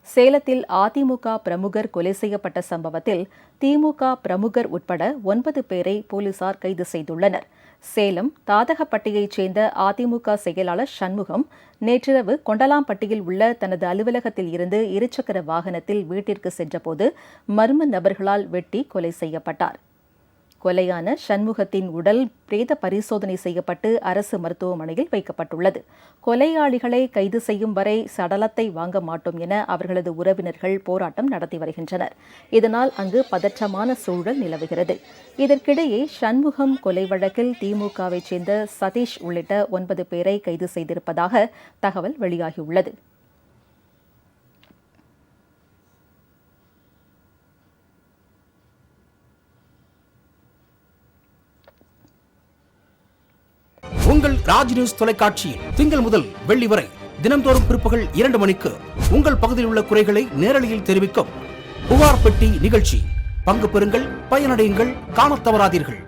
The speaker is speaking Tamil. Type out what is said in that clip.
சேலத்தில் அதிமுக பிரமுகர் கொலை செய்யப்பட்ட சம்பவத்தில் திமுக பிரமுகர் உட்பட 9 பேரை போலீசார் கைது செய்துள்ளனர். சேலம் தாதகப்பட்டியைச் சேர்ந்த அதிமுக செயலாளர் சண்முகம் நேற்றிரவு கொண்டலாம்பட்டியில் உள்ள தனது அலுவலகத்தில் இருந்து இருசக்கர வாகனத்தில் வீட்டிற்கு சென்றபோது மர்ம நபர்களால் வெட்டி கொலை செய்யப்பட்டார். கொலையான சண்முகத்தின் உடல் பிரேத பரிசோதனை செய்யப்பட்டு அரசு மருத்துவமனையில் வைக்கப்பட்டுள்ளது. கொலையாளிகளை கைது செய்யும் வரை சடலத்தை வாங்க மாட்டோம் என அவர்களது உறவினர்கள் போராட்டம் நடத்தி வருகின்றனர். இதனால் அங்கு பதற்றமான சூழல் நிலவுகிறது. இதற்கிடையே சண்முகம் கொலை வழக்கில் திமுகவைச் சேர்ந்த சதீஷ் உள்ளிட்ட 9 பேரை கைது செய்திருப்பதாக தகவல் வெளியாகியுள்ளது. உங்கள் ராஜ் நியூஸ் தொலைக்காட்சியில் திங்கள் முதல் வெள்ளி வரை தினந்தோறும் பிற்பகல் 2 மணிக்கு உங்கள் பகுதியில் உள்ள குறைகளை நேரலையில் தெரிவிக்கும் புகார் பெட்டி நிகழ்ச்சி. பங்கு பெறுங்கள், பயனடையுங்கள், காணத் தவறாதீர்கள்.